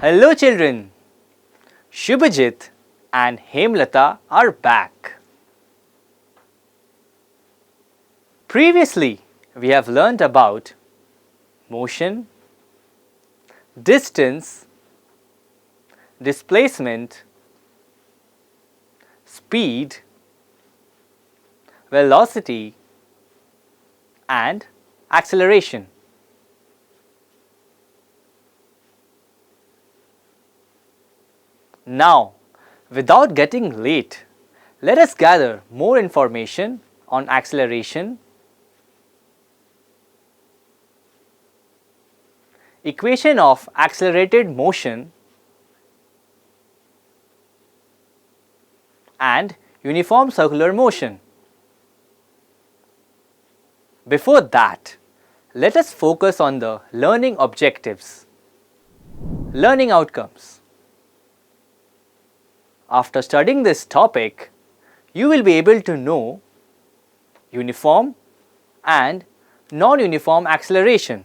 Hello children, Shubhajit and Hemlata are back. Previously, we have learnt about motion, distance, displacement, speed, velocity and acceleration. Now, without getting late, let us gather more information on acceleration, equation of accelerated motion and uniform circular motion. Before that, let us focus on the learning objectives, learning outcomes. After studying this topic, you will be able to know uniform and non-uniform acceleration,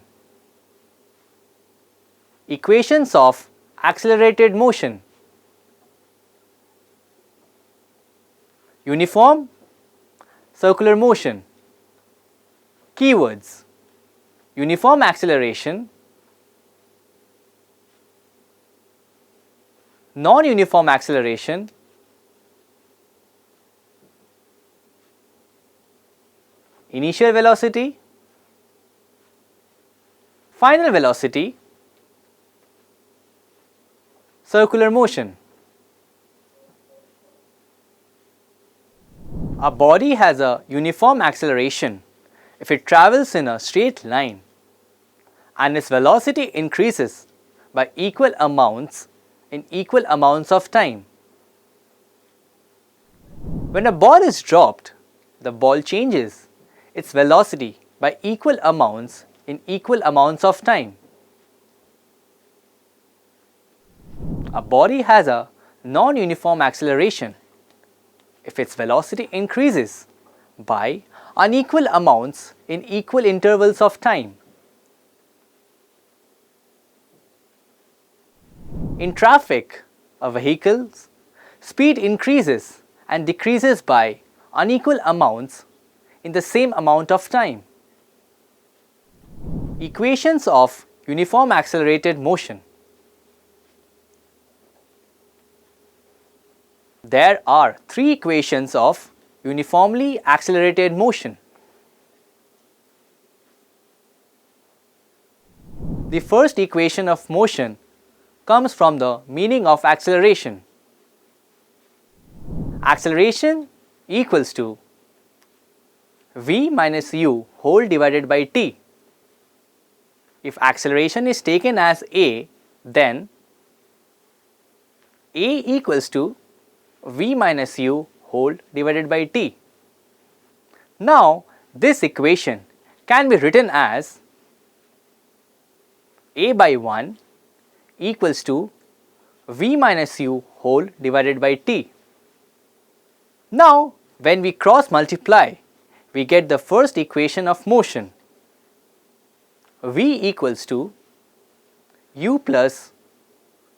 equations of accelerated motion, uniform circular motion, keywords, uniform acceleration, non-uniform acceleration, initial velocity, final velocity, circular motion. A body has a uniform acceleration if it travels in a straight line and its velocity increases by equal amounts in equal amounts of time. When a ball is dropped, the ball changes its velocity by equal amounts in equal amounts of time. A body has a non-uniform acceleration if its velocity increases by unequal amounts in equal intervals of time. In traffic, a vehicle's speed increases and decreases by unequal amounts in the same amount of time. Equations of uniform accelerated motion. There are three equations of uniformly accelerated motion. The first equation of motion comes from the meaning of acceleration. Acceleration equals to v minus u whole divided by t. If acceleration is taken as a, then a equals to v minus u whole divided by t. Now, this equation can be written as a by 1 equals to v minus u whole divided by t. Now, when we cross multiply, we get the first equation of motion. V equals to u plus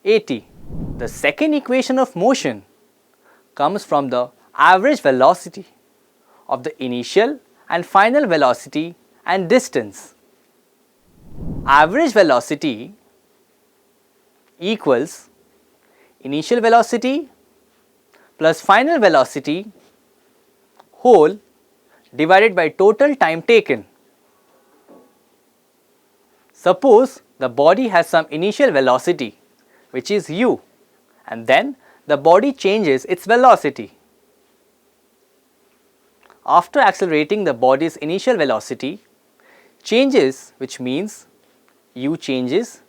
at. The second equation of motion comes from the average velocity of the initial and final velocity and distance. Average velocity equals initial velocity plus final velocity whole divided by total time taken. Suppose the body has some initial velocity which is u, and then the body changes its velocity. After accelerating, the body's initial velocity changes, which means u changes,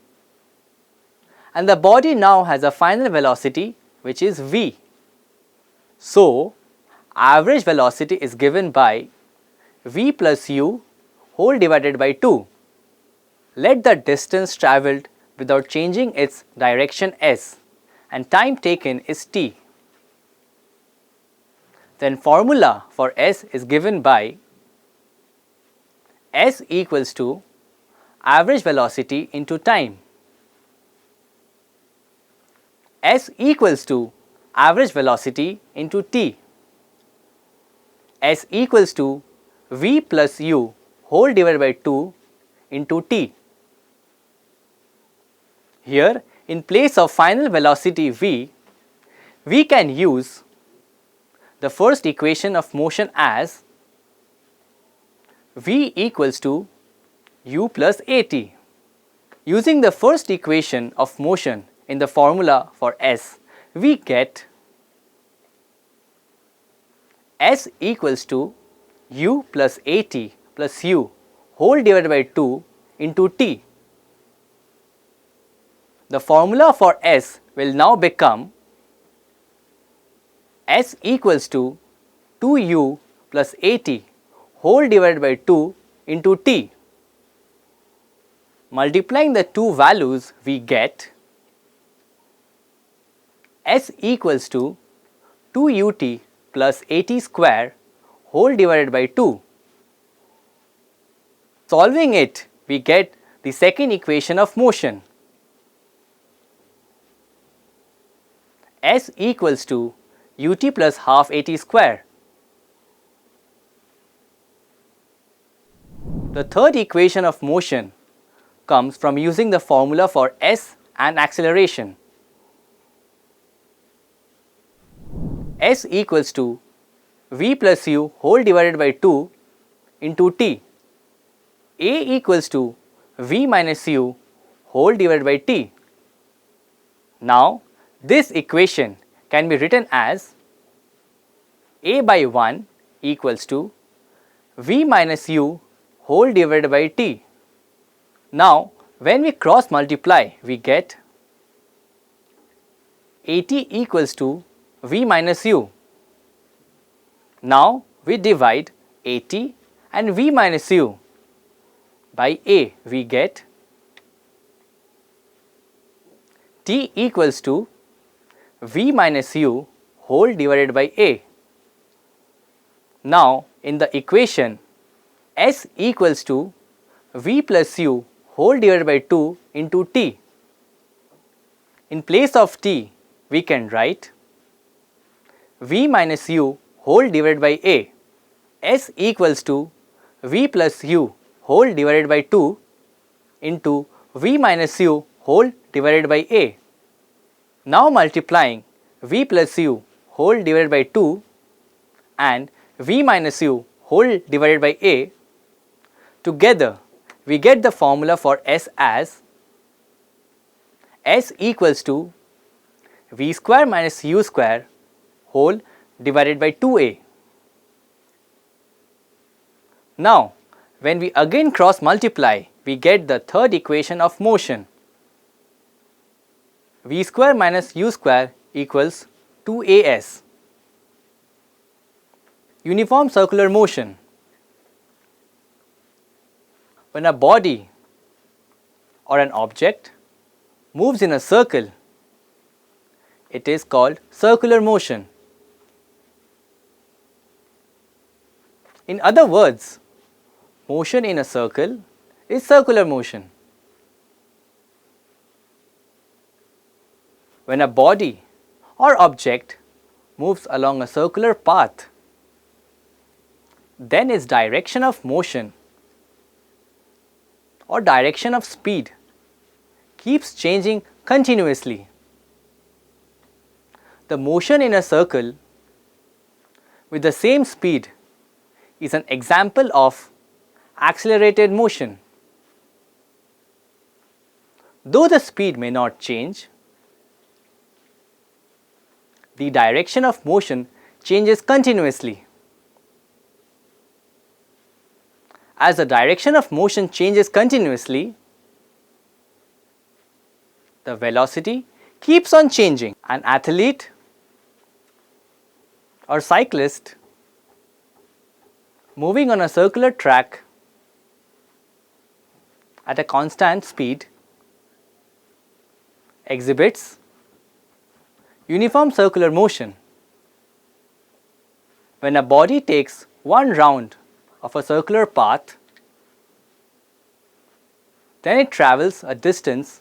and the body now has a final velocity which is v. So, average velocity is given by v plus u whole divided by 2. Let the distance travelled without changing its direction s, and time taken is t. Then formula for s is given by s equals to average velocity into time. S equals to average velocity into t. S equals to v plus u whole divided by 2 into t. Here, in place of final velocity v, we can use the first equation of motion as v equals to u plus at. Using the first equation of motion in the formula for S, we get S equals to u plus at plus u whole divided by 2 into t. The formula for S will now become S equals to 2u plus at whole divided by 2 into t. Multiplying the two values, we get S equals to 2ut plus at square whole divided by 2. Solving it, we get the second equation of motion. S equals to ut plus half at square. The third equation of motion comes from using the formula for S and acceleration. S equals to v plus u whole divided by 2 into t. A equals to v minus u whole divided by t. Now, this equation can be written as a by 1 equals to v minus u whole divided by t. Now, when we cross multiply, we get at equals to v minus u. Now, we divide at and v minus u by a. We get t equals to v minus u whole divided by a. Now, in the equation S equals to v plus u whole divided by 2 into t. In place of t, we can write v minus u whole divided by a. S equals to v plus u whole divided by 2 into v minus u whole divided by a. Now multiplying v plus u whole divided by 2 and v minus u whole divided by a, together we get the formula for S as S equals to v square minus u square whole divided by 2a. Now, when we again cross multiply, we get the third equation of motion. V square minus u square equals 2as. Uniform circular motion. When a body or an object moves in a circle, it is called circular motion. In other words, motion in a circle is circular motion. When a body or object moves along a circular path, then its direction of motion or direction of speed keeps changing continuously. The motion in a circle with the same speed is an example of accelerated motion. Though the speed may not change, the direction of motion changes continuously. As the direction of motion changes continuously, the velocity keeps on changing. An athlete or cyclist moving on a circular track at a constant speed exhibits uniform circular motion. When a body takes one round of a circular path, then it travels a distance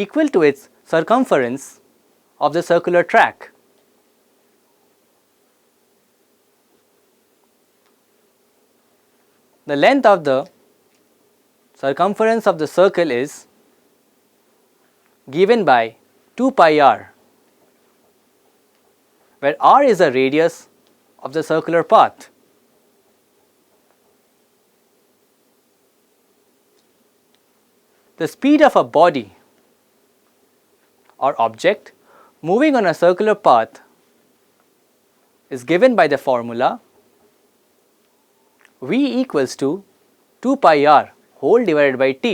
equal to its circumference of the circular track. The length of the circumference of the circle is given by 2 pi r, where r is the radius of the circular path. The speed of a body or object moving on a circular path is given by the formula v equals to 2 pi r whole divided by t.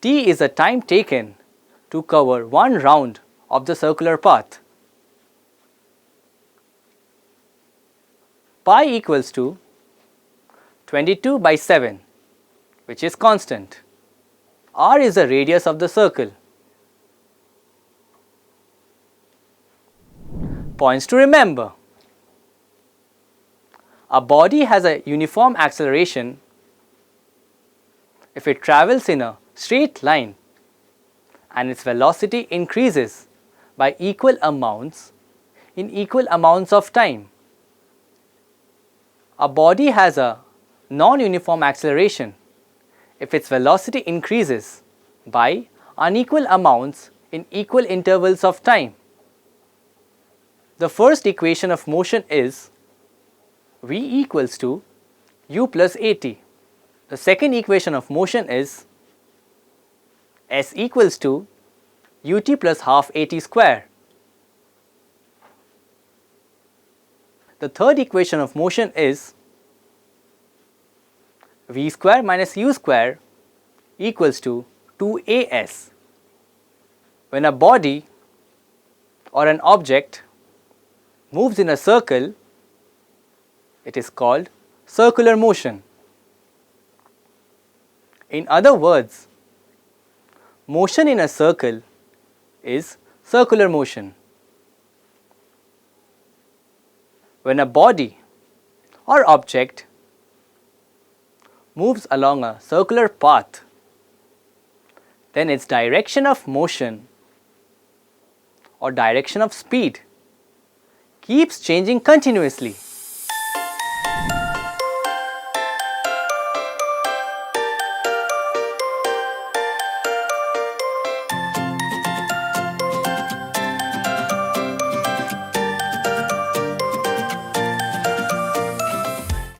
T is the time taken to cover one round of the circular path. Pi equals to 22 by 7, which is constant. R is the radius of the circle. Points to remember. A body has a uniform acceleration if it travels in a straight line and its velocity increases by equal amounts in equal amounts of time. A body has a non-uniform acceleration if its velocity increases by unequal amounts in equal intervals of time. The first equation of motion is v equals to u plus at. The second equation of motion is s equals to ut plus half at square. The third equation of motion is v square minus u square equals to 2as. When a body or an object moves in a circle, it is called circular motion. In other words, motion in a circle is circular motion. When a body or object moves along a circular path, then its direction of motion or direction of speed keeps changing continuously.